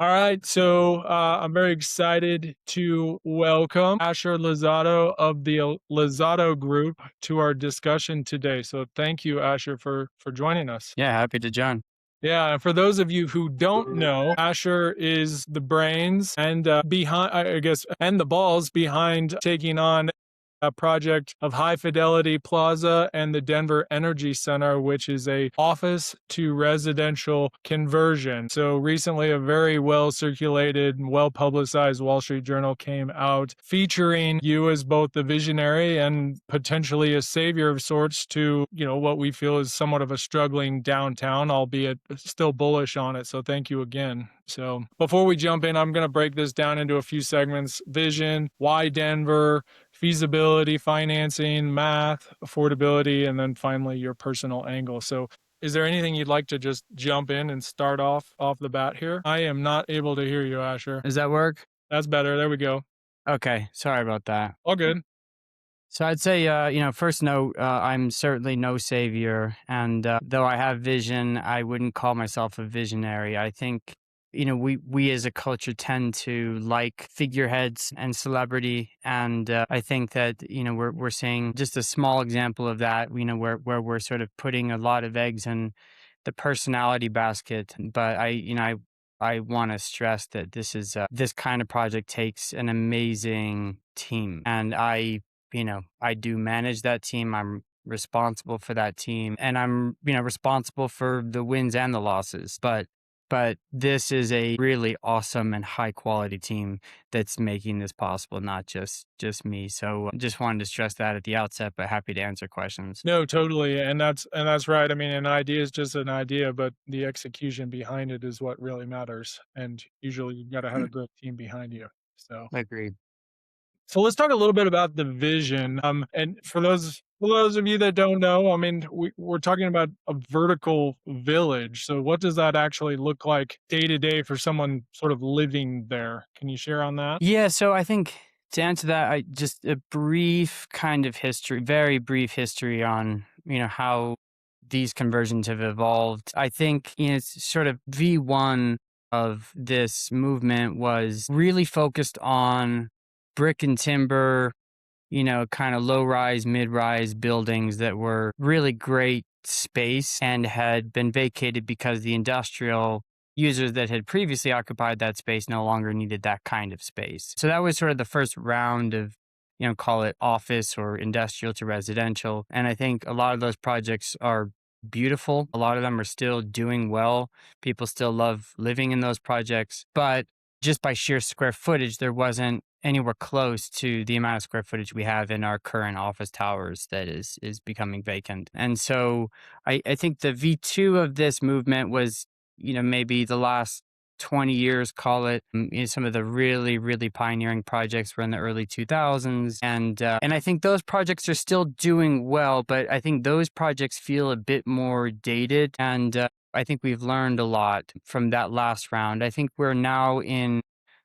All right, so I'm very excited to welcome Asher Luzzatto of the Luzzatto Group to our discussion today. So thank you, Asher, for joining us. Yeah, happy to join. Yeah, and for those of you who don't know, Asher is the brains and behind, I guess, and the balls behind taking on a project of High Fidelity Plaza and the Denver Energy Center, which is a office to residential conversion. So recently, a very well circulated and well publicized Wall Street Journal came out featuring you as both the visionary and potentially a savior of sorts to, what we feel is somewhat of a struggling downtown, albeit still bullish on it. So thank you again. So before we jump in, I'm going to break this down into a few segments: vision, why Denver, feasibility, financing, math, affordability, and then finally your personal angle. So is there anything you'd like to just jump in and start off the bat here? I am not able to hear you, Asher. Does that work? That's better. There we go. Okay, sorry about that. All good. So I'd say, first note, I'm certainly no savior. And though I have vision, I wouldn't call myself a visionary. I think, we as a culture tend to like figureheads and celebrity. And I think that, we're seeing just a small example of that, where we're sort of putting a lot of eggs in the personality basket. But I want to stress that this kind of project takes an amazing team, and I do manage that team. I'm responsible for that team, and I'm responsible for the wins and the losses. But this is a really awesome and high quality team that's making this possible, not just me. So just wanted to stress that at the outset, but happy to answer questions. No, totally. And that's right. I mean, an idea is just an idea, but the execution behind it is what really matters. And usually you've got to have a great team behind you. So Agreed. So let's talk a little bit about the vision. And for those of you that don't know, I mean, we're talking about a vertical village. So what does that actually look like day to day for someone sort of living there? Can you share on that? Yeah, so I think to answer that, I just a brief kind of history, very brief history on, how these conversions have evolved. I think, it's sort of V1 of this movement was really focused on brick and timber, kind of low rise, mid rise buildings that were really great space and had been vacated because the industrial users that had previously occupied that space no longer needed that kind of space. So that was sort of the first round of, call it office or industrial to residential. And I think a lot of those projects are beautiful. A lot of them are still doing well. People still love living in those projects. But just by sheer square footage, there wasn't anywhere close to the amount of square footage we have in our current office towers that is becoming vacant. And so I think the V2 of this movement was, maybe the last 20 years, call it. Some of the really, really pioneering projects were in the early 2000s. And I think those projects are still doing well, but I think those projects feel a bit more dated. And I think we've learned a lot from that last round. I think we're now in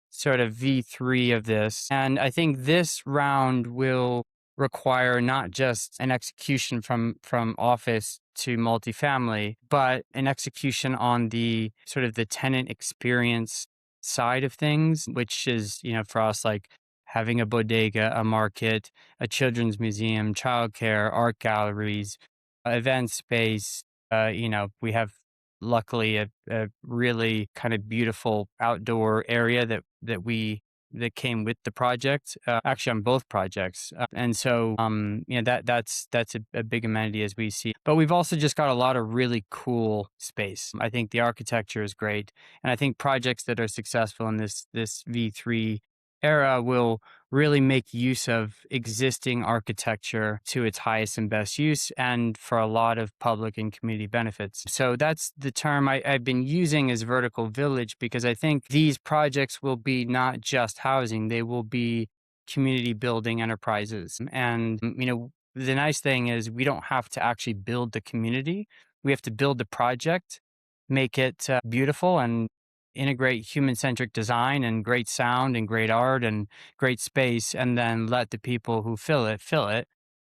sort of V3 of this. And I think this round will require not just an execution from office to multifamily, but an execution on the sort of the tenant experience side of things, which is, for us, like having a bodega, a market, a children's museum, childcare, art galleries, event space. We have luckily a really kind of beautiful outdoor area that came with the project, actually on both projects. And so, that's a big amenity as we see. But we've also just got a lot of really cool space. I think the architecture is great. And I think projects that are successful in this V3 era will really make use of existing architecture to its highest and best use and for a lot of public and community benefits. So that's the term I've been using as vertical village, because I think these projects will be not just housing, they will be community building enterprises. And, the nice thing is we don't have to actually build the community. We have to build the project, make it beautiful, and integrate human-centric design and great sound and great art and great space, and then let the people who fill it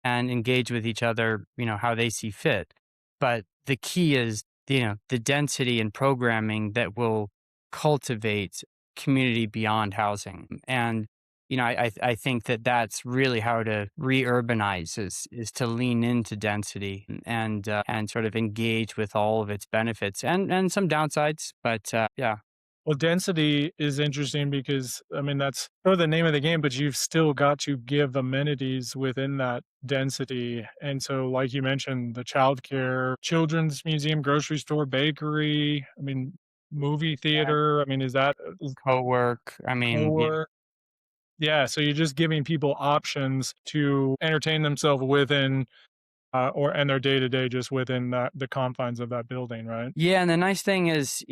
and engage with each other, how they see fit. But the key is, the density and programming that will cultivate community beyond housing. And I think that that's really how to re-urbanize is to lean into density and sort of engage with all of its benefits and some downsides. But yeah. Well, density is interesting because, I mean, that's sort of the name of the game, but you've still got to give amenities within that density. And so, like you mentioned, the childcare, children's museum, grocery store, bakery, I mean, movie theater. I mean, is that Co-work. I mean, yeah. co-work? Yeah. So you're just giving people options to entertain themselves within, and their day to day just within the confines of that building, right? Yeah, and the nice thing is,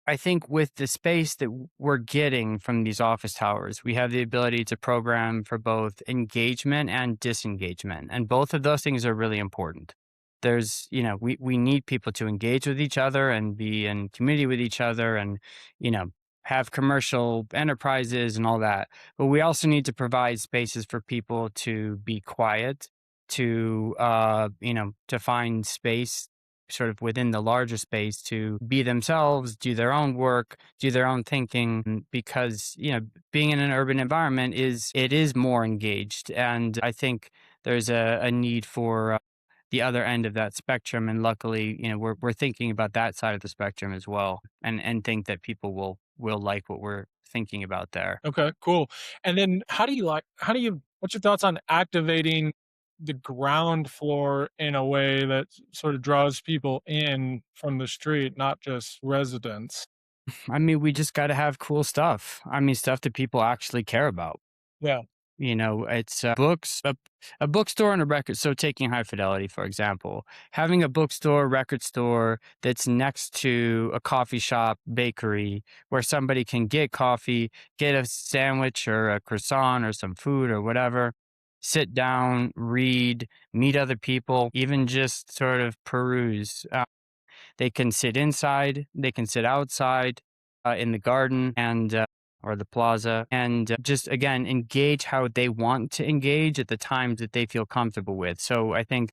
I think with the space that we're getting from these office towers, we have the ability to program for both engagement and disengagement, and both of those things are really important. We need people to engage with each other and be in community with each other, and you know, have commercial enterprises and all that. But we also need to provide spaces for people to be quiet, to find space sort of within the larger space to be themselves, do their own work, do their own thinking, because, being in an urban environment is more engaged. And I think there's a need for the other end of that spectrum. And luckily, we're thinking about that side of the spectrum as well, and think that people will like what we're thinking about there. Okay, cool. And then what's your thoughts on activating the ground floor in a way that sort of draws people in from the street, not just residents? I mean, we just got to have cool stuff. I mean, stuff that people actually care about. Yeah. It's books, a bookstore and a record. So taking High Fidelity, for example, having a bookstore, record store that's next to a coffee shop, bakery, where somebody can get coffee, get a sandwich or a croissant or some food or whatever, sit down, read, meet other people, even just sort of peruse. They can sit inside, they can sit outside, in the garden and or the plaza, and just again engage how they want to engage at the times that they feel comfortable with. So I think,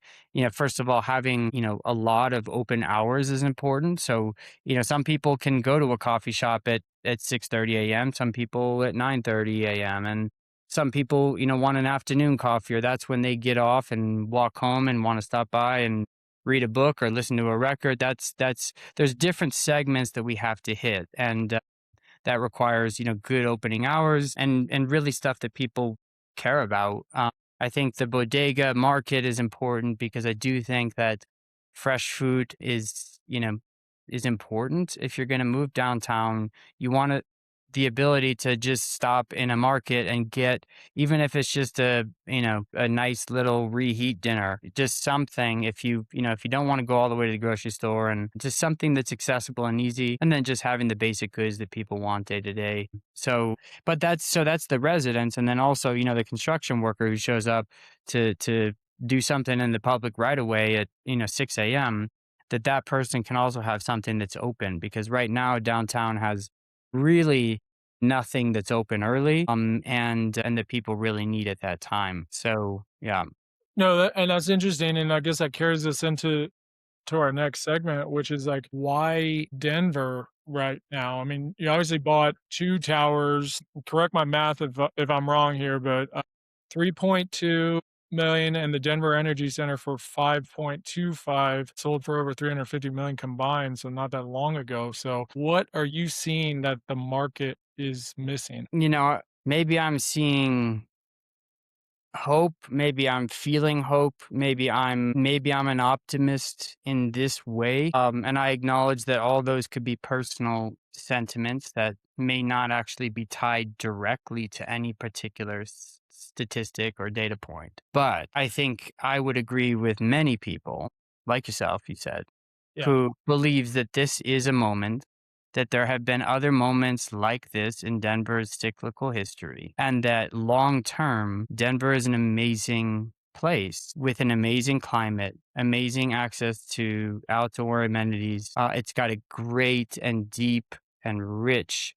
first of all, having a lot of open hours is important. So some people can go to a coffee shop at 6:30 a.m. Some people at 9:30 a.m. and some people want an afternoon coffee, or that's when they get off and walk home and want to stop by and read a book or listen to a record. That's there's different segments that we have to hit, and that requires good opening hours and really stuff that people care about. I think the bodega market is important because I do think that fresh food is important. If you're going to move downtown, you want the ability to just stop in a market and get, even if it's just a nice little reheat dinner, just something. If you don't want to go all the way to the grocery store, and just something that's accessible and easy, and then just having the basic goods that people want day to day. That's the residents, and then also the construction worker who shows up to do something in the public right away at 6 a.m. That person can also have something that's open, because right now downtown has really nothing that's open early, and that people really need at that time. So yeah. No, and that's interesting, and I guess that carries us into our next segment, which is like, why Denver right now? I mean, you obviously bought 2 towers. Correct my math if I'm wrong here, but 3.2 million, and the Denver Energy Center for 5.25, sold for over 350 million combined, so not that long ago. So what are you seeing that the market is missing? Maybe I'm seeing hope, maybe I'm feeling hope, maybe I'm an optimist in this way, and I acknowledge that all those could be personal sentiments that may not actually be tied directly to any particular statistic or data point. But I think I would agree with many people like yourself, you said, Yeah. who believes that this is a moment, that there have been other moments like this in Denver's cyclical history, and that long term, Denver is an amazing place with an amazing climate, amazing access to outdoor amenities. It's got a great and deep and rich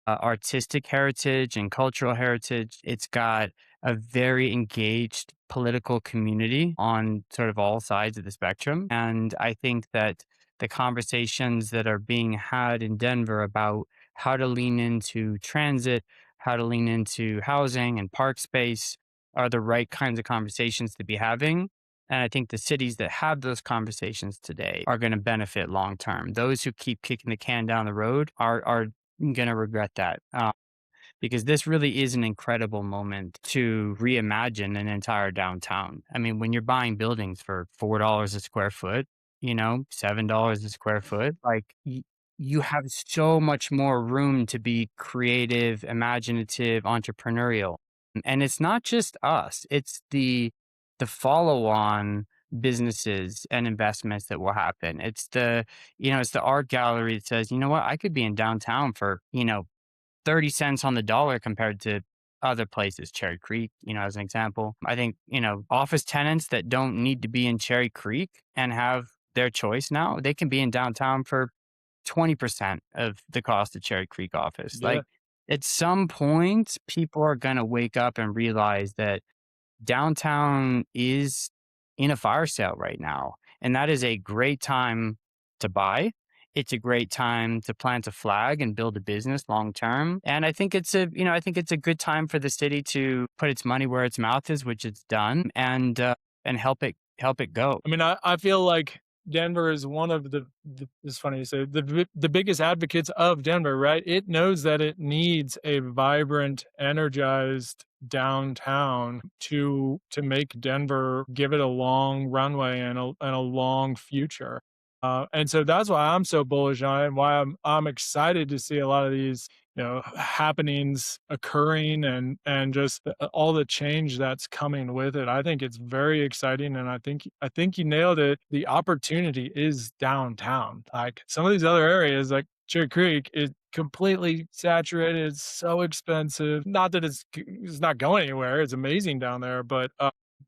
artistic heritage and cultural heritage. It's got a very engaged political community on sort of all sides of the spectrum. And I think that the conversations that are being had in Denver about how to lean into transit, how to lean into housing and park space are the right kinds of conversations to be having. And I think the cities that have those conversations today are going to benefit long term. Those who keep kicking the can down the road are going to regret that. Because this really is an incredible moment to reimagine an entire downtown. I mean, when you're buying buildings for $4 a square foot, $7 a square foot, like you have so much more room to be creative, imaginative, entrepreneurial. And it's not just us, it's the follow-on businesses and investments that will happen. It's the art gallery that says, you know what, I could be in downtown for, 30 cents on the dollar compared to other places, Cherry Creek, as an example. I think, office tenants that don't need to be in Cherry Creek and have their choice now, they can be in downtown for 20% of the cost of Cherry Creek office. Yeah. Like at some point, people are going to wake up and realize that downtown is in a fire sale right now. And that is a great time to buy. It's a great time to plant a flag and build a business long term. And I think it's a good time for the city to put its money where its mouth is, which it's done, and help it go. I mean, I feel like Denver is one of it's funny you say the biggest advocates of Denver, right? It knows that it needs a vibrant, energized downtown to make Denver, give it a long runway and a long future. And so that's why I'm so bullish on it, and why I'm excited to see a lot of these happenings occurring, and just all the change that's coming with it. I think it's very exciting, and I think you nailed it. The opportunity is downtown. Like some of these other areas, like Cherry Creek, is completely saturated. It's so expensive. Not that it's not going anywhere. It's amazing down there, but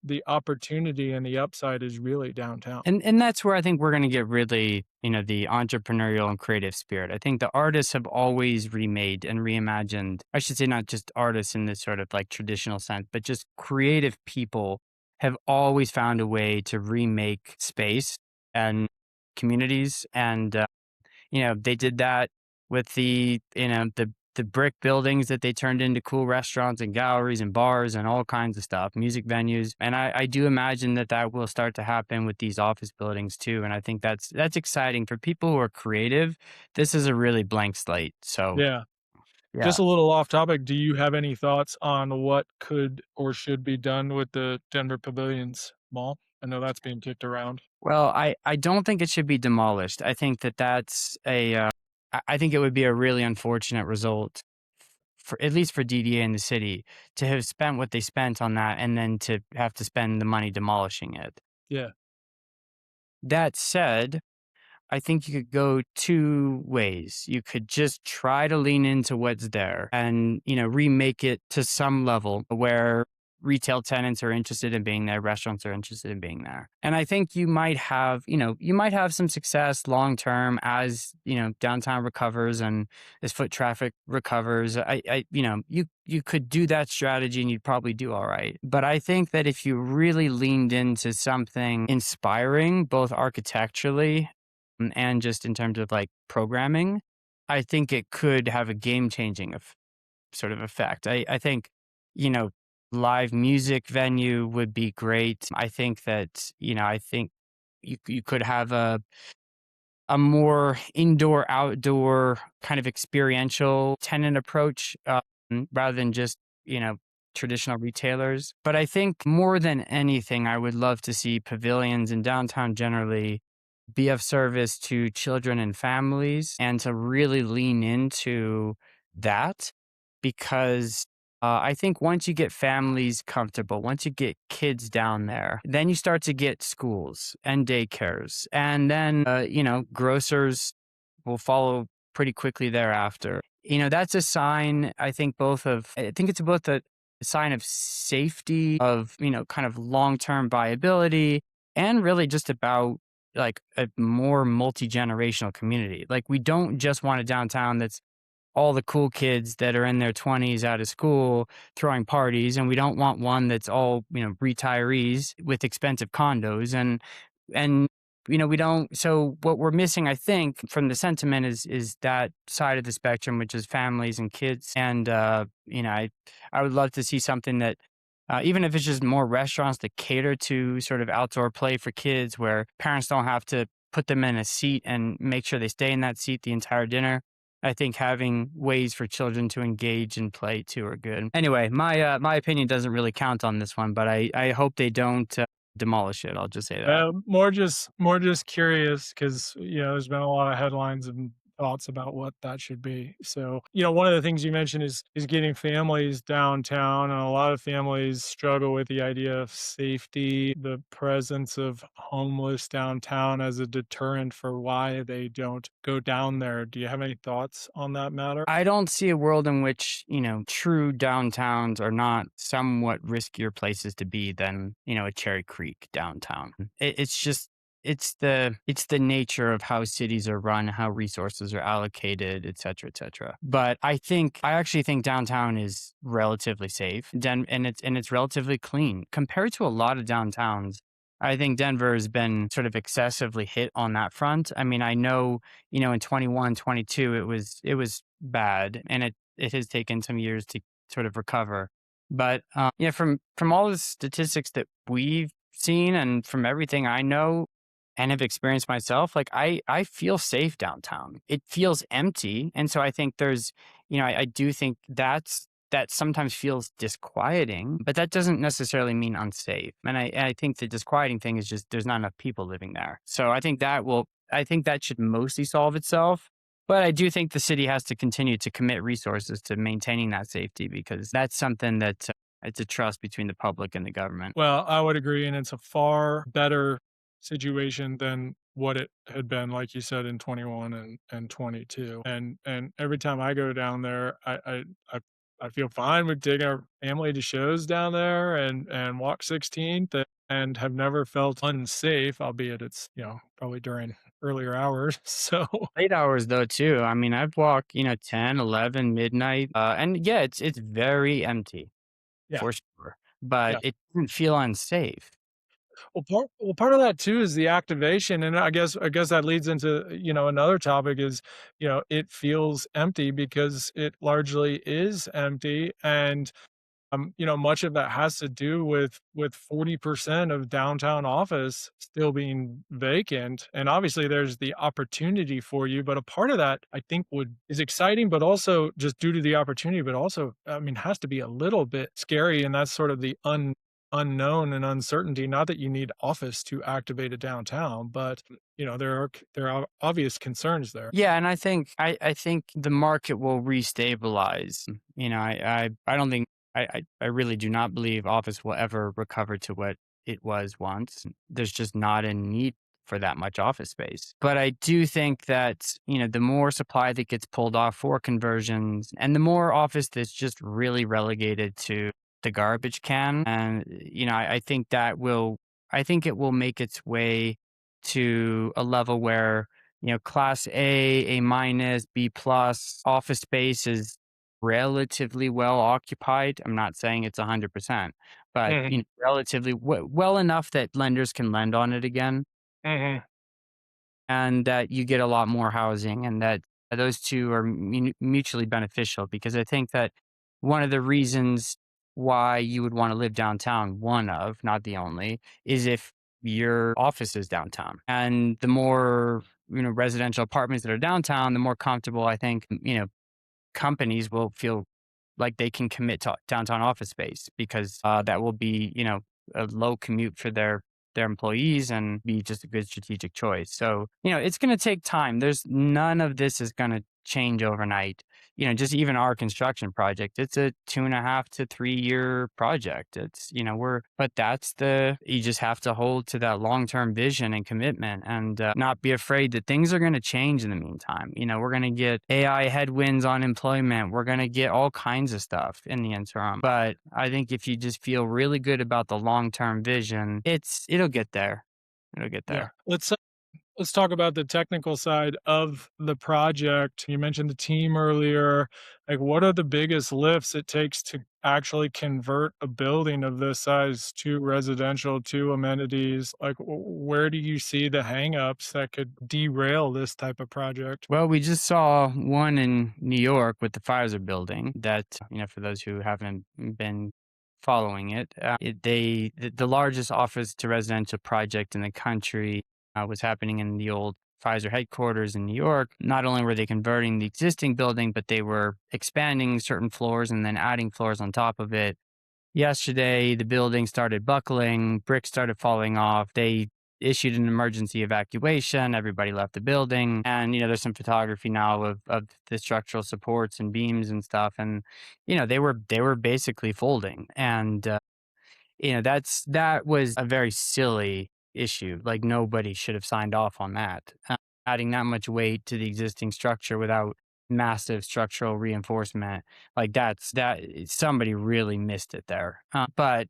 the opportunity and the upside is really downtown. And that's where I think we're going to get really, the entrepreneurial and creative spirit. I think the artists have always remade and reimagined. I should say not just artists in this sort of like traditional sense, but just creative people have always found a way to remake space and communities. And they did that with the brick buildings that they turned into cool restaurants and galleries and bars and all kinds of stuff, music venues. And I do imagine that will start to happen with these office buildings too. And I think that's exciting for people who are creative. This is a really blank slate. So Yeah. yeah. Just a little off topic, do you have any thoughts on what could or should be done with the Denver Pavilions Mall? I know that's being kicked around. Well, I don't think it should be demolished. I think that's I think it would be a really unfortunate result for at least for DDA in the city to have spent what they spent on that and then to have to spend the money demolishing it. Yeah. That said, I think you could go two ways. You could just try to lean into what's there and, remake it to some level where retail tenants are interested in being there, restaurants are interested in being there. And I think you might have some success long term as, downtown recovers and as foot traffic recovers. You could do that strategy and you'd probably do all right. But I think that if you really leaned into something inspiring, both architecturally and just in terms of like programming, I think it could have a game changing sort of effect. I think, live music venue would be great. I think that, I think you could have a more indoor outdoor kind of experiential tenant approach rather than just, traditional retailers. But I think more than anything, I would love to see pavilions in downtown generally be of service to children and families and to really lean into that because I think once you get families comfortable, once you get kids down there, then you start to get schools and daycares. And then, grocers will follow pretty quickly thereafter. That's a sign, I think it's both a sign of safety, of, kind of long-term viability, and really just about like a more multi-generational community. Like we don't just want a downtown that's all the cool kids that are in their 20s out of school throwing parties, and we don't want one that's all, retirees with expensive condos and we don't. So what we're missing, I think, from the sentiment is that side of the spectrum, which is families and kids. And I would love to see something that, even if it's just more restaurants that cater to sort of outdoor play for kids, where parents don't have to put them in a seat and make sure they stay in that seat the entire dinner. I think having ways for children to engage and play too are good. Anyway, my opinion doesn't really count on this one, but I hope they don't demolish it. I'll just say that. More just curious because there's been a lot of headlines and thoughts about what that should be. So one of the things you mentioned is getting families downtown, and a lot of families struggle with the idea of safety, the presence of homeless downtown as a deterrent for why they don't go down there. Do you have any thoughts on that matter? I don't see a world in which, true downtowns are not somewhat riskier places to be than, a Cherry Creek downtown. It's just it's the nature of how cities are run, how resources are allocated, et cetera, et cetera. But I actually think downtown is relatively safe, and it's relatively clean compared to a lot of downtowns. I think Denver has been sort of excessively hit on that front. I mean, I know, in 21, 22, it was bad, and it has taken some years to sort of recover. But from all the statistics that we've seen and from everything I know and have experienced myself, like I feel safe downtown. It feels empty, and so I think I do think that sometimes feels disquieting, but that doesn't necessarily mean unsafe. And I think the disquieting thing is just there's not enough people living there. So I think that should mostly solve itself. But I do think the city has to continue to commit resources to maintaining that safety, because that's something that it's a trust between the public and the government. Well, I would agree, and it's a far better situation than what it had been, like you said, in 21 and 22. And every time I go down there, I feel fine with taking our family to shows down there and walk 16th and have never felt unsafe, albeit it's, probably during earlier hours. So Late hours though too. I mean, I've walked, 10, 11, midnight, and yeah, it's very empty yeah, for sure, but yeah. it doesn't feel unsafe. Well, part of that too is the activation, and I guess that leads into, another topic is, it feels empty because it largely is empty, and much of that has to do with 40% of downtown office still being vacant. And obviously there's the opportunity for you, but a part of that I think would is exciting, but also just due to the opportunity, but also, I mean, has to be a little bit scary. And that's sort of the unknown and uncertainty. Not that you need office to activate a downtown, but there are obvious concerns there. Yeah, and I think the market will restabilize. I don't think I really do not believe office will ever recover to what it was once. There's just not a need for that much office space. But I do think that, the more supply that gets pulled off for conversions and the more office that's just really relegated to the garbage can. And, I think it will make its way to a level where, class A minus, B plus office space is relatively well occupied. I'm not saying it's 100%, but Mhm, relatively well enough that lenders can lend on it again, mhm. and that you get a lot more housing, and that those two are mutually beneficial. Because I think that one of the reasons why you would want to live downtown, one of, not the only, is if your office is downtown. And the more, residential apartments that are downtown, the more comfortable I think, companies will feel like they can commit to downtown office space, because that will be, a low commute for their employees and be just a good strategic choice. So, it's going to take time. There's none of this is going to change overnight. Just even our construction project, it's a 2.5 to 3 year project. It's, but you just have to hold to that long-term vision and commitment, and not be afraid that things are going to change in the meantime. We're going to get AI headwinds on employment. We're going to get all kinds of stuff in the interim. But I think if you just feel really good about the long-term vision, it'll get there. It'll get Yeah. there. Let's talk about the technical side of the project. You mentioned the team earlier. Like, what are the biggest lifts it takes to actually convert a building of this size to residential, to amenities? Like, where do you see the hangups that could derail this type of project? Well, we just saw one in New York with the Pfizer building that, for those who haven't been following it, the largest office to residential project in the country was happening in the old Pfizer headquarters in New York. Not only were they converting the existing building, but they were expanding certain floors and then adding floors on top of it. Yesterday, the building started buckling, bricks started falling off. They issued an emergency evacuation. Everybody left the building. And, there's some photography now of the structural supports and beams and stuff. And, they were basically folding. And that was a very silly issue. Like nobody should have signed off on that. Adding that much weight to the existing structure without massive structural reinforcement, like that somebody really missed it there. But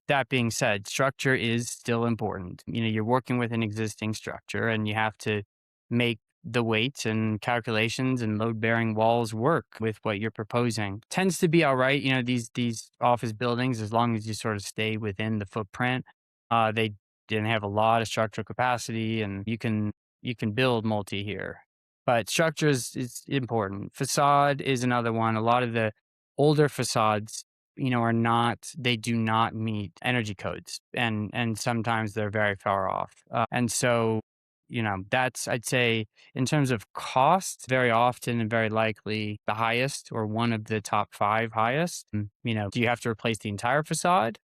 that being said, structure is still important. You're working with an existing structure, and you have to make the weights and calculations and load bearing walls work with what you're proposing. Tends to be all right. These office buildings, as long as you sort of stay within the footprint, they didn't have a lot of structural capacity, and you can build multi here. But structure is important. Facade is another one. A lot of the older facades, they do not meet energy codes, and sometimes they're very far off. And so, that's, I'd say, in terms of cost, very often and very likely the highest or one of the top five highest. Do you have to replace the entire facade?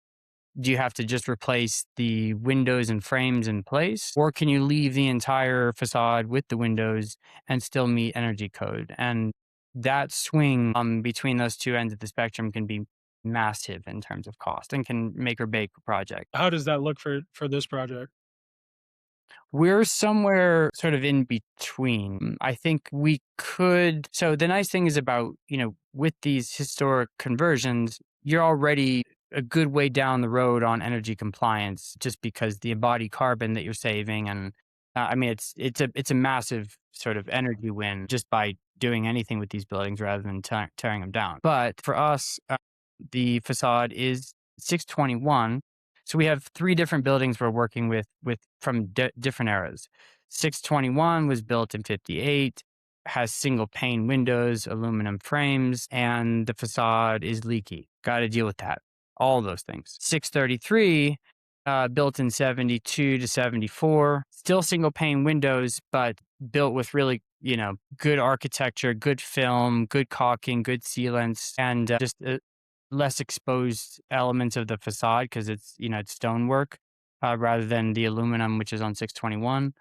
Do you have to just replace the windows and frames in place? Or can you leave the entire facade with the windows and still meet energy code? And that swing between those two ends of the spectrum can be massive in terms of cost and can make or break a project. How does that look for this project? We're somewhere sort of in between. I think we could. So the nice thing is about, with these historic conversions, you're already a good way down the road on energy compliance just because the embodied carbon that you're saving. And I mean, it's a massive sort of energy win just by doing anything with these buildings rather than tearing them down. But for us, the facade is 621. So we have three different buildings we're working with from different eras. 621 was built in 58, has single pane windows, aluminum frames, and the facade is leaky. Got to deal with that. All those things. 633, built in 72 to 74, still single pane windows, but built with really, good architecture, good film, good caulking, good sealants, and just less exposed elements of the facade because it's stonework rather than the aluminum, which is on 621.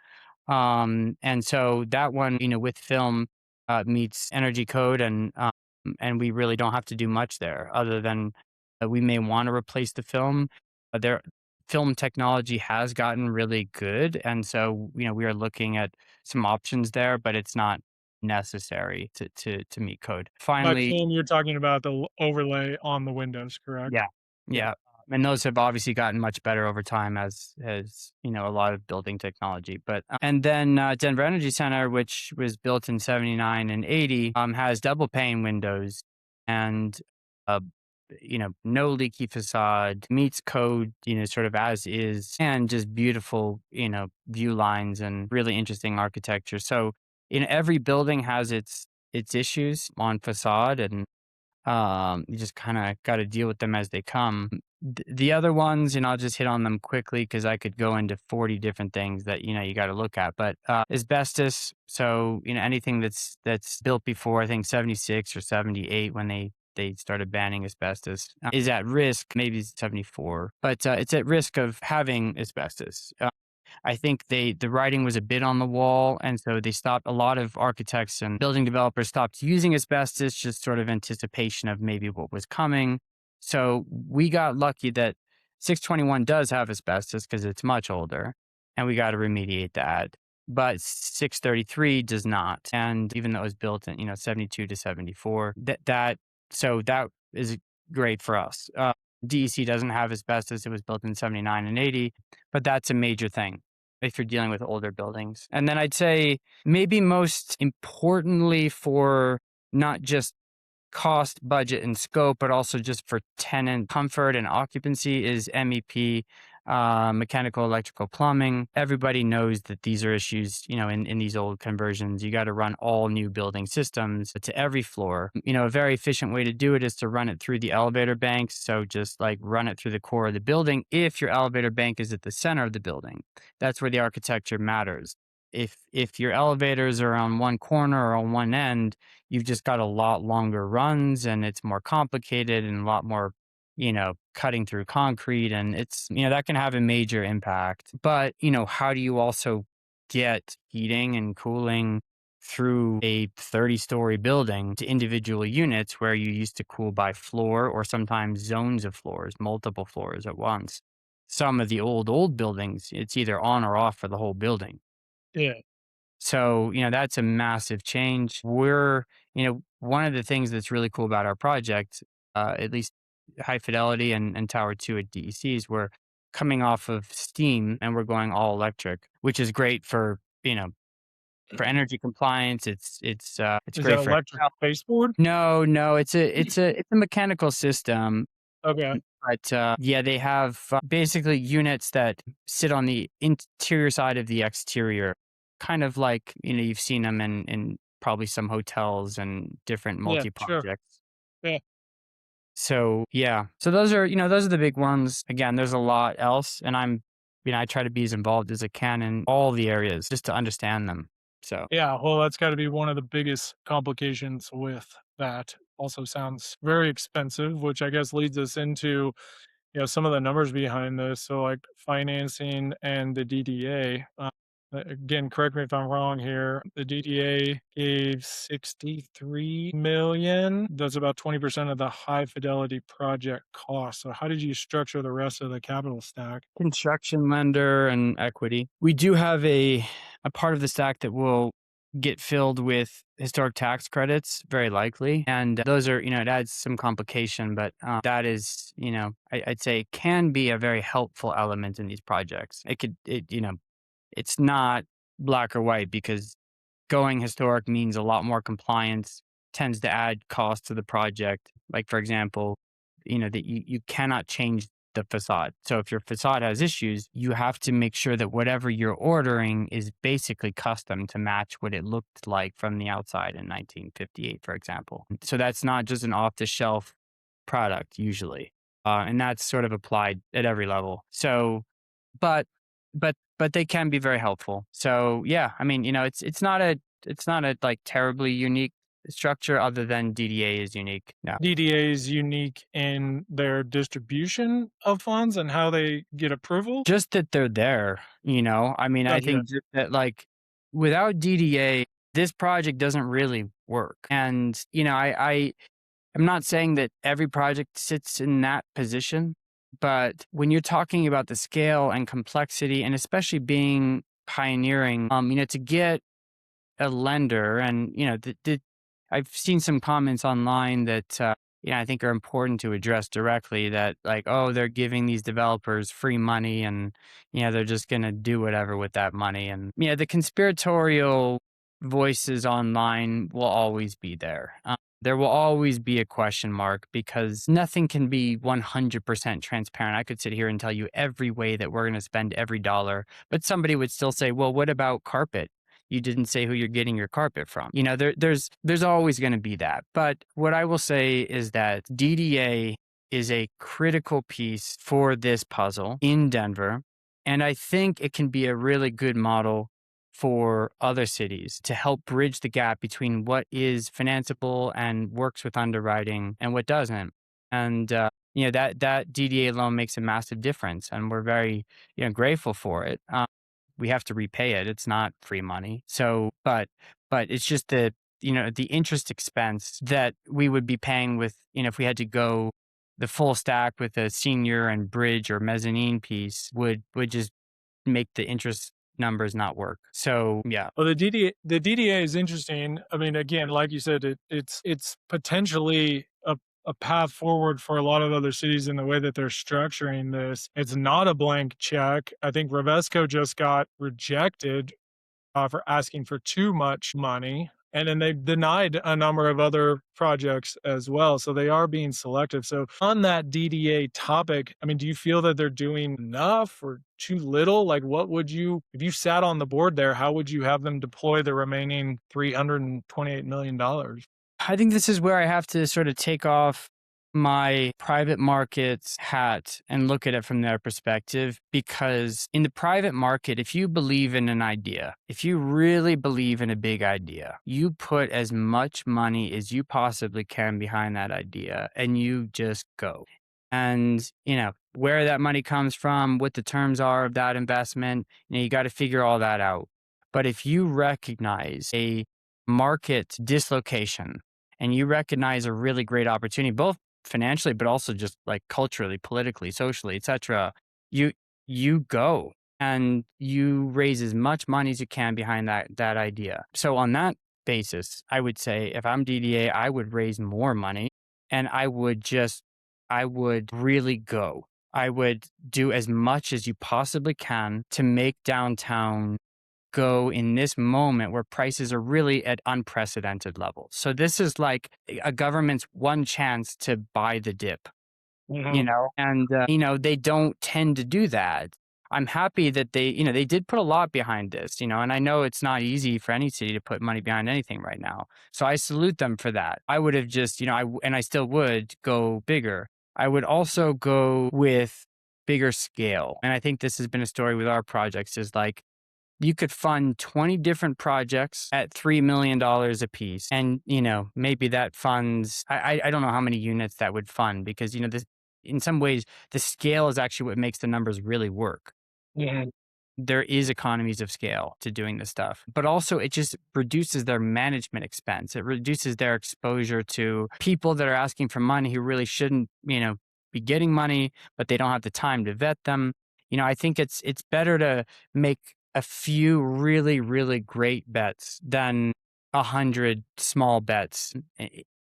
And so that one, with film meets energy code, and we really don't have to do much there other than we may want to replace the film. Their film technology has gotten really good, and so we are looking at some options there, but it's not necessary to meet code. By Finally, film, you're talking about the overlay on the windows, correct? yeah. Yeah. Yeah. And those have obviously gotten much better over time as a lot of building technology. But and then Denver Energy Center, which was built in 79 and 80, has double pane windows and uh, no leaky facade, meets code, sort of as is, and just beautiful, view lines and really interesting architecture. So, every building has its issues on facade, and you just kind of got to deal with them as they come. The other ones, I'll just hit on them quickly because I could go into 40 different things that you got to look at. But asbestos, so anything that's built before I think 76 or 78 when they started banning asbestos is at risk. Maybe 74, but it's at risk of having asbestos. I think the writing was a bit on the wall, and so they stopped. A lot of architects and building developers stopped using asbestos, just sort of anticipation of maybe what was coming. So we got lucky that 621 does have asbestos because it's much older, and we got to remediate that. But 633 does not, and even though it was built in 72 to 74, that is great for us. DEC doesn't have asbestos. It was built in 79 and 80, but that's a major thing. if you're dealing with older buildings. And then I'd say maybe most importantly for not just cost, budget, and scope, but also just for tenant comfort and occupancy is MEP, mechanical, electrical, plumbing. Everybody knows that these are issues, in these old conversions. You got to run all new building systems to every floor. A very efficient way to do it is to run it through the elevator banks. So just like run it through the core of the building. If your elevator bank is at the center of the building, that's where the architecture matters. If your elevators are on one corner or on one end, you've just got a lot longer runs and it's more complicated and a lot more, cutting through concrete, and it's, that can have a major impact. But, how do you also get heating and cooling through a 30-story building to individual units where you used to cool by floor or sometimes zones of floors, multiple floors at once? Some of the old buildings, it's either on or off for the whole building. Yeah. So, that's a massive change. One of the things that's really cool about our project, at least High Fidelity and Tower 2 at DEC, is we're coming off of steam and we're going all electric, which is great for energy compliance. It's Is that great for electric baseboard? no, it's a mechanical system. Okay. But yeah, they have basically units that sit on the interior side of the exterior, kind of like, you've seen them in probably some hotels and different Yeah, sure. multi-projects. Yeah. So yeah, so those are the big ones. Again, there's a lot else, and I try to be as involved as I can in all the areas just to understand them. So Yeah, well, that's gotta be one of the biggest complications with that. Also sounds very expensive, which I guess leads us into, some of the numbers behind this. So, like, financing and the DDA. Again, correct me if I'm wrong here. The DDA gave 63 million. That's about 20% of the high fidelity project cost. So how did you structure the rest of the capital stack? construction lender and equity. We do have a part of the stack that will get filled with historic tax credits, very likely. And those are, it adds some complication, but that is, I'd say it can be a very helpful element in these projects. It's not black or white because going historic means a lot more compliance, tends to add cost to the project. Like, for example, that you cannot change the facade. So if your facade has issues, you have to make sure that whatever you're ordering is basically custom to match what it looked like from the outside in 1958, for example. So that's not just an off the shelf product usually. And that's sort of applied at every level. So, but but they can be very helpful. So yeah, I mean, it's not a like terribly unique structure other than DDA is unique. No. DDA is unique in their distribution of funds and how they get approval. Just that they're there, I mean, I Gotcha. think just that like without DDA, this project doesn't really work. And, I'm not saying that every project sits in that position, but when you're talking about the scale and complexity, and especially being pioneering, to get a lender, and I've seen some comments online that I think are important to address directly. That like, oh, they're giving these developers free money, and they're just gonna do whatever with that money, and the conspiratorial voices online will always be there. There will always be a question mark because nothing can be 100% transparent. I could sit here and tell you every way that we're going to spend every dollar, but somebody would still say, well, what about carpet? You didn't say who you're getting your carpet from. There's always going to be that. But what I will say is that DDA is a critical piece for this puzzle in Denver. And I think it can be a really good model for other cities to help bridge the gap between what is financeable and works with underwriting and what doesn't. And that DDA loan makes a massive difference, and we're very grateful for it. We have to repay it; it's not free money. So, but it's just the interest expense that we would be paying with if we had to go the full stack with a senior and bridge or mezzanine piece would just make the interest numbers not work. So yeah. Well, the DDA is interesting. I mean, again, like you said, it's potentially a path forward for a lot of other cities in the way that they're structuring this. It's not a blank check. I think Revesco just got rejected for asking for too much money. And then they've denied a number of other projects as well. So they are being selective. So, on that DDA topic, I mean, do you feel that they're doing enough or too little? Like, what would you, if you sat on the board there, how would you have them deploy the remaining $328 million? I think this is where I have to sort of take off my private markets hat and look at it from their perspective. Because in the private market, if you believe in an idea, if you really believe in a big idea, you put as much money as you possibly can behind that idea and you just go. And, where that money comes from, what the terms are of that investment, you got to figure all that out. But if you recognize a market dislocation and you recognize a really great opportunity, both financially, but also just like culturally, politically, socially, etc., you you go and you raise as much money as you can behind that idea. So on that basis, I would say if I'm DDA, I would raise more money and I would really go. I would do as much as you possibly can to make downtown go in this moment where prices are really at unprecedented levels. So this is like a government's one chance to buy the dip, Mhm. and they don't tend to do that. I'm happy that they did put a lot behind this, and I know it's not easy for any city to put money behind anything right now. So I salute them for that. I would have just, and I still would go bigger. I would also go with bigger scale. And I think this has been a story with our projects is like, you could fund 20 different projects at $3 million a piece. And, maybe that funds, I don't know how many units that would fund because, this, in some ways, the scale is actually what makes the numbers really work. Mhm. There is economies of scale to doing this stuff, but also it just reduces their management expense. It reduces their exposure to people that are asking for money who really shouldn't, be getting money, but they don't have the time to vet them. I think it's better to make a few really, really great bets than 100 small bets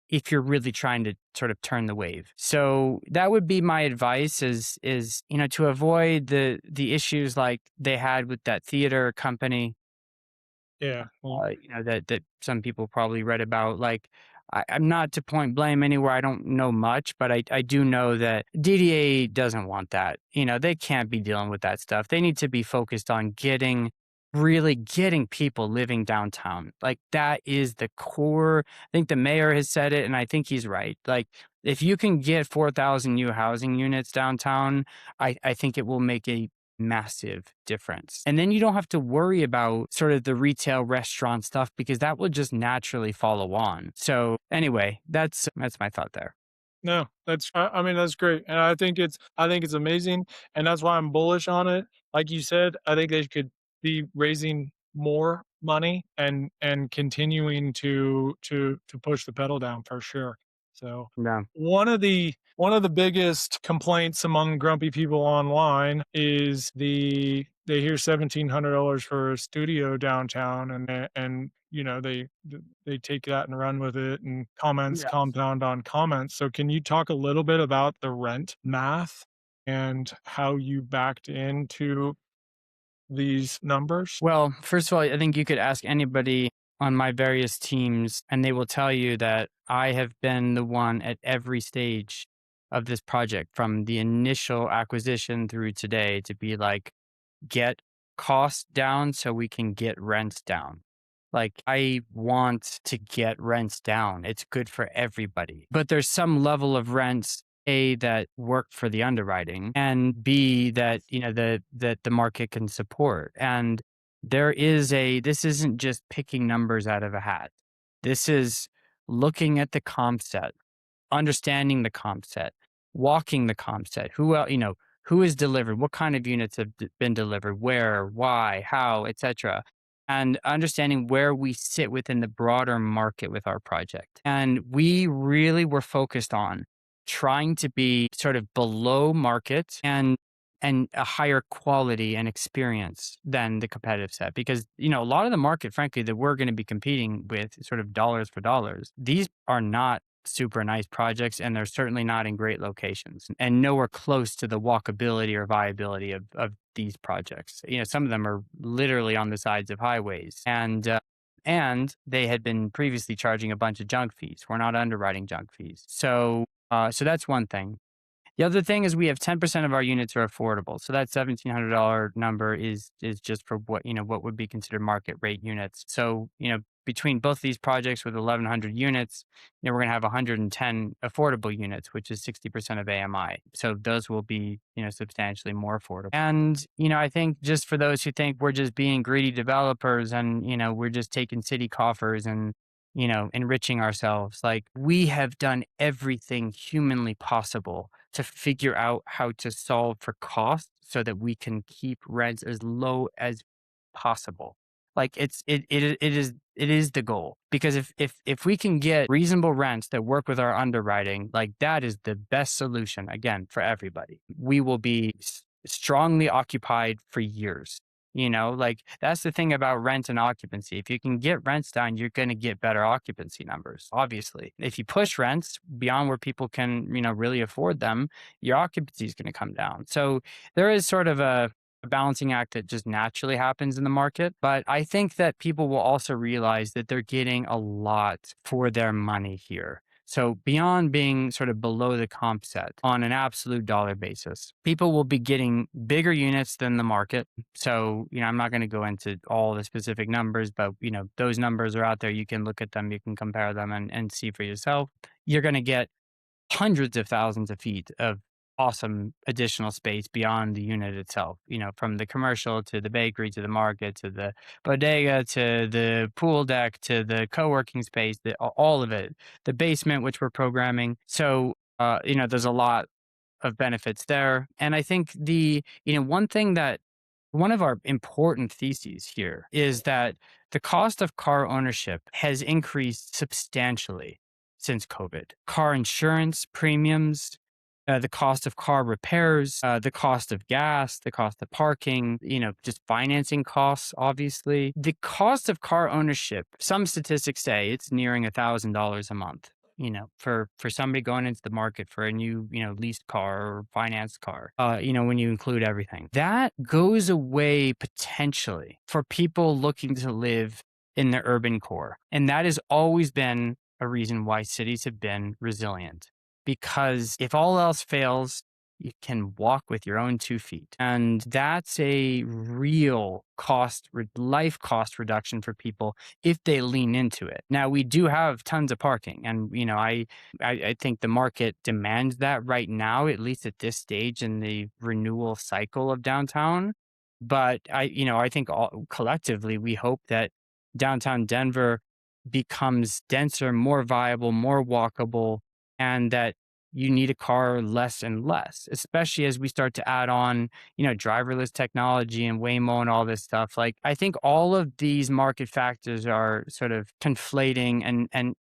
if you're really trying to sort of turn the wave. So that would be my advice is to avoid the issues like they had with that theater company Yeah. Well, that some people probably read about. Like, I'm not to point blame anywhere. I don't know much, but I do know that DDA doesn't want that. They can't be dealing with that stuff. They need to be focused on really getting people living downtown. Like, that is the core. I think the mayor has said it, and I think he's right. Like, if you can get 4,000 new housing units downtown, I think it will make a massive difference. And then you don't have to worry about sort of the retail restaurant stuff because that will just naturally follow on. So anyway, that's my thought there. no, I mean, that's great. And I think it's amazing. And that's why I'm bullish on it. Like you said, I think they could be raising more money and continuing to push the pedal down for sure. So Yeah. one of the biggest complaints among grumpy people online is they hear $1,700 for a studio downtown, and they take that and run with it, and comments Yeah. compound on comments. So can you talk a little bit about the rent math and how you backed into these numbers? Well, first of all, I think you could ask anybody on my various teams, and they will tell you that I have been the one at every stage of this project from the initial acquisition through today to be like, get costs down so we can get rents down. Like, I want to get rents down. It's good for everybody. But there's some level of rents, A, that work for the underwriting, and B, that, that the market can support. And this isn't just picking numbers out of a hat. This is looking at the comp set, understanding the comp set, walking the comp set. Who is delivered? What kind of units have been delivered? Where? Why? How? Etc. And understanding where we sit within the broader market with our project. And we really were focused on trying to be sort of below market and a higher quality and experience than the competitive set because a lot of the market frankly that we're going to be competing with sort of dollars for dollars, these are not super nice projects, and they're certainly not in great locations and nowhere close to the walkability or viability of these projects. Some of them are literally on the sides of highways, and they had been previously charging a bunch of junk fees. We're not underwriting junk fees. So that's one thing. The other thing is we have 10% of our units are affordable. So that $1,700 number is just for what would be considered market rate units. So, between both these projects with 1,100 units, we're going to have 110 affordable units, which is 60% of AMI. So those will be, substantially more affordable. And, I think just for those who think we're just being greedy developers and, we're just taking city coffers and enriching ourselves. Like, we have done everything humanly possible to figure out how to solve for cost so that we can keep rents as low as possible. Like, it is the goal, because if we can get reasonable rents that work with our underwriting, like, that is the best solution, again, for everybody. We will be strongly occupied for years. Like, that's the thing about rent and occupancy. If you can get rents down, you're going to get better occupancy numbers, obviously. If you push rents beyond where people can, really afford them, your occupancy is going to come down. So there is sort of a balancing act that just naturally happens in the market. But I think that people will also realize that they're getting a lot for their money here. So beyond being sort of below the comp set on an absolute dollar basis, people will be getting bigger units than the market. So, I'm not going to go into all the specific numbers, but, those numbers are out there. You can look at them, you can compare them and see for yourself. You're going to get hundreds of thousands of feet of awesome additional space beyond the unit itself, from the commercial to the bakery to the market to the bodega to the pool deck to the co-working space, all of it, the basement, which we're programming. So, there's a lot of benefits there. And I think one of our important theses here is that the cost of car ownership has increased substantially since COVID. Car insurance premiums, the cost of car repairs, the cost of gas, the cost of parking, just financing costs, obviously. The cost of car ownership, some statistics say it's nearing $1,000 a month. For somebody going into the market for a new, leased car or financed car, when you include everything, that goes away potentially for people looking to live in the urban core. And that has always been a reason why cities have been resilient, because if all else fails, you can walk with your own 2 feet. And that's a real life cost reduction for people if they lean into it. Now, we do have tons of parking, and, I think the market demands that right now, at least at this stage in the renewal cycle of downtown. But I think collectively, we hope that downtown Denver becomes denser, more viable, more walkable, and that you need a car less and less, especially as we start to add on, driverless technology and Waymo and all this stuff. Like, I think all of these market factors are sort of conflating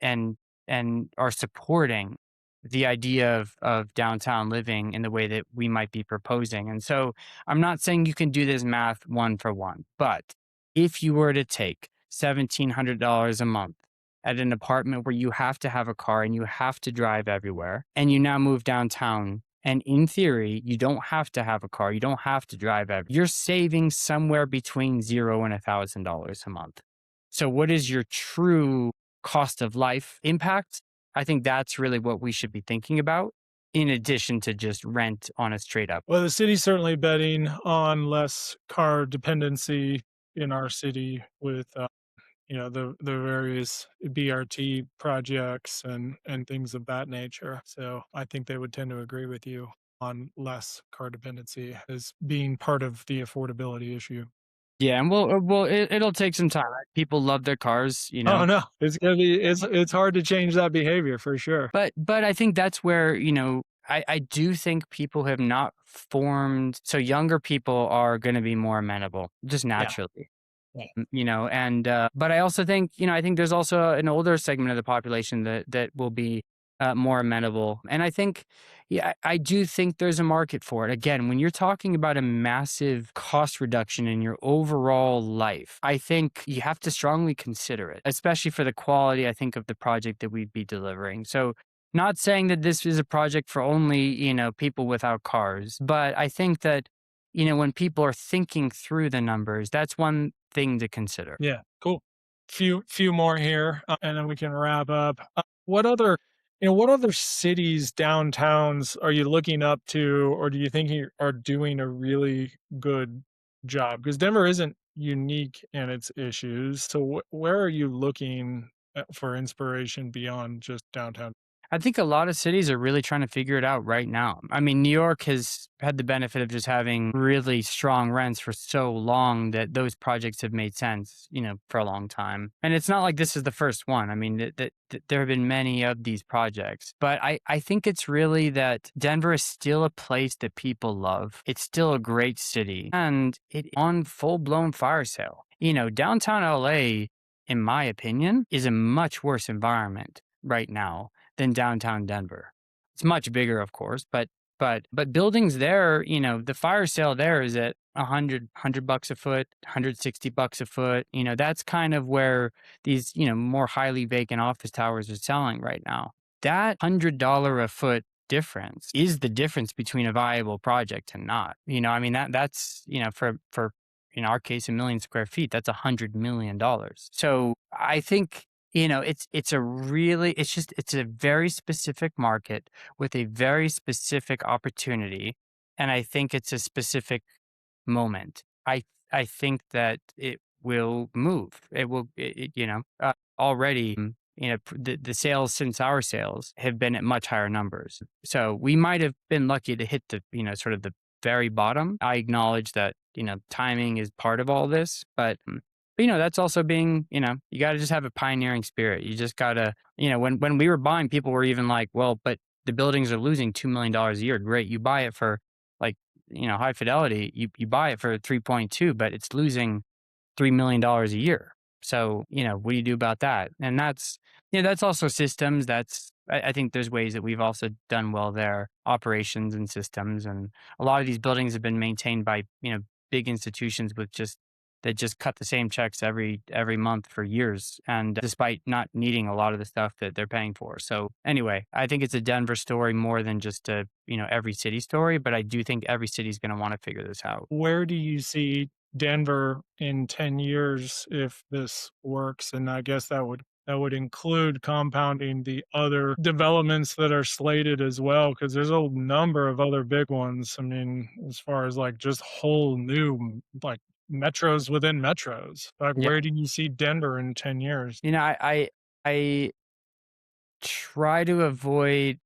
and are supporting the idea of downtown living in the way that we might be proposing. And so I'm not saying you can do this math one for one, but if you were to take $1,700 a month at an apartment where you have to have a car and you have to drive everywhere, and you now move downtown, and in theory, you don't have to have a car, you don't have to drive everywhere, you're saving somewhere between $0 and $1,000 a month. So what is your true cost of life impact? I think that's really what we should be thinking about, in addition to just rent on a straight up. Well, the city's certainly betting on less car dependency in our city with the various BRT projects and things of that nature. So I think they would tend to agree with you on less car dependency as being part of the affordability issue. Yeah, and it'll take some time. People love their cars, Oh no, it's hard to change that behavior for sure. But I think that's where, I do think people have not formed, so younger people are going to be more amenable just Yeah. naturally. And but I also think, I think there's also an older segment of the population that will be more amenable. And I think, yeah, I do think there's a market for it. Again, when you're talking about a massive cost reduction in your overall life, I think you have to strongly consider it, especially for the quality, I think, of the project that we'd be delivering. So Not saying that this is a project for only, people without cars, but I think that, when people are thinking through the numbers, that's one thing to consider. Yeah, cool. Few more here, and then we can wrap up. What other cities, downtowns are you looking up to, or do you think you are doing a really good job? Because Denver isn't unique in its issues. So where are you looking for inspiration beyond just downtown? I think a lot of cities are really trying to figure it out right now. I mean, New York has had the benefit of just having really strong rents for so long that those projects have made sense, for a long time. And it's not like this is the first one. I mean, there have been many of these projects, but I think it's really that Denver is still a place that people love. It's still a great city and it's on full blown fire sale. Downtown LA, in my opinion, is a much worse environment right now than downtown Denver. It's much bigger, of course, but buildings there, the fire sale there is at a hundred bucks a foot, $160 a foot. That's kind of where these, more highly vacant office towers are selling right now. That $100 a foot difference is the difference between a viable project and not. I mean that's for in our case, 1 million square feet, that's $100 million. So I think it's a very specific market with a very specific opportunity. And I think it's a specific moment. I think that it will move. It will, already, the sales since our sales have been at much higher numbers. So we might have been lucky to hit the, sort of the very bottom. I acknowledge that, timing is part of all this, but that's also being, you got to just have a pioneering spirit. You just got to, when we were buying, people were even like, well, but the buildings are losing $2 million a year. Great. You buy it for like, High Fidelity, you buy it for 3.2, but it's losing $3 million a year. So, what do you do about that? And that's also systems. I think there's ways that we've also done well there, operations and systems. And a lot of these buildings have been maintained by, big institutions that just cut the same checks every month for years, and despite not needing a lot of the stuff that they're paying for. So anyway, I think it's a Denver story more than just a every city story, but I do think every city is going to want to figure this out. Where do you see Denver in 10 years if this works? And I guess that would include compounding the other developments that are slated as well, because there's a number of other big ones. I mean, as far as like just whole new like metros within metros. Like Yeah, where do you see Denver in 10 years? I try to avoid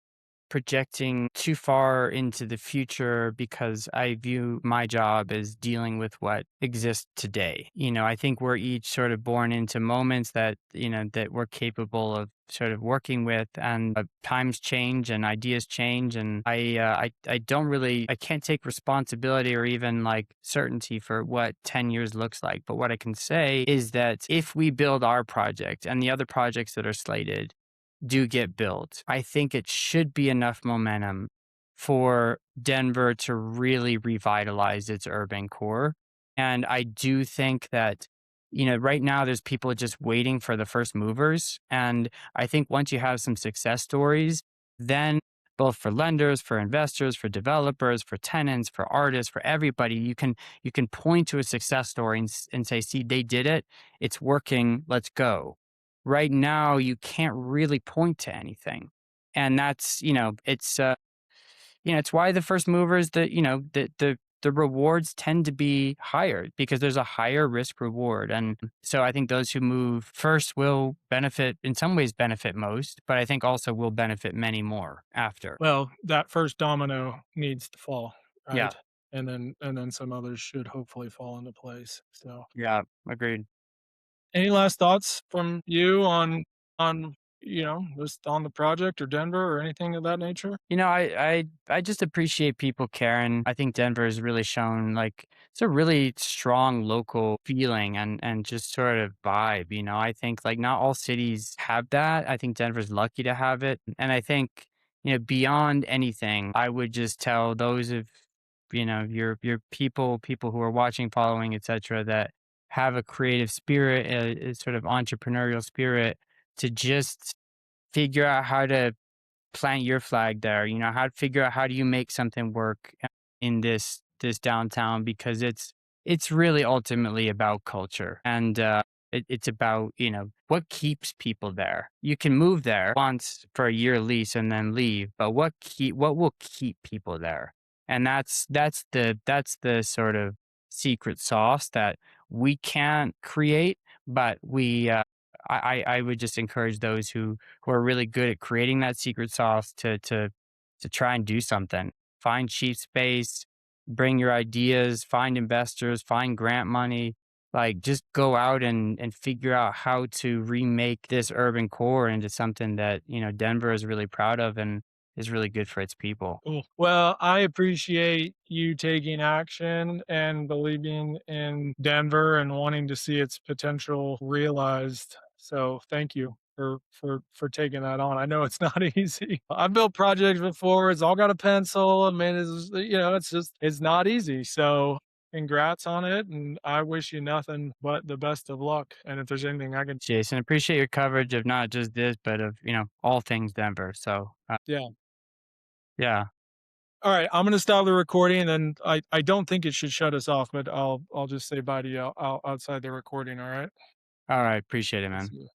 projecting too far into the future because I view my job as dealing with what exists today. I think we're each sort of born into moments that, that we're capable of sort of working with, and times change and ideas change. And I don't really, I can't take responsibility or even like certainty for what 10 years looks like. But what I can say is that if we build our project and the other projects that are slated do get built, I think it should be enough momentum for Denver to really revitalize its urban core. And I do think that, right now there's people just waiting for the first movers. And I think once you have some success stories, then both for lenders, for investors, for developers, for tenants, for artists, for everybody, you can point to a success story and say, see, they did it. It's working. Let's go. Right now, you can't really point to anything. And that's, it's why the first movers, the rewards tend to be higher because there's a higher risk reward. And so I think those who move first will benefit, in some ways benefit most, but I think also will benefit many more after. Well, that first domino needs to fall, Yeah. right? And then some others should hopefully fall into place. So Yeah. Agreed. any last thoughts from you on just on the project or Denver or anything of that nature? I just appreciate people caring. I think Denver has really shown like it's a really strong local feeling and just sort of vibe. I think like not all cities have that. I think Denver's lucky to have it. And I think, beyond anything, I would just tell those of, your people who are watching, following, etc., that have a creative spirit, a sort of entrepreneurial spirit to just figure out how to plant your flag there. How to figure out how do you make something work in this downtown, because it's really ultimately about culture, and it's about what keeps people there. You can move there once for a year lease and then leave, but what will keep people there? And that's the sort of secret sauce that we can't create, but I would just encourage those who are really good at creating that secret sauce to try and do something. Find cheap space, bring your ideas, find investors, find grant money. Like, just go out and figure out how to remake this urban core into something that, Denver is really proud of and is really good for its people. Cool. Well, I appreciate you taking action and believing in Denver and wanting to see its potential realized. So thank you for taking that on. I know it's not easy. I've built projects before. It's all got a pencil. I mean, it's not easy. So congrats on it, and I wish you nothing but the best of luck. And if there's anything I can, Jason, appreciate your coverage of not just this, but of, all things Denver. So, yeah. yeah. All right, I'm gonna stop the recording, and I don't think it should shut us off, but I'll just say bye to you outside the recording. All right. All right. Appreciate it, I'll man. see you.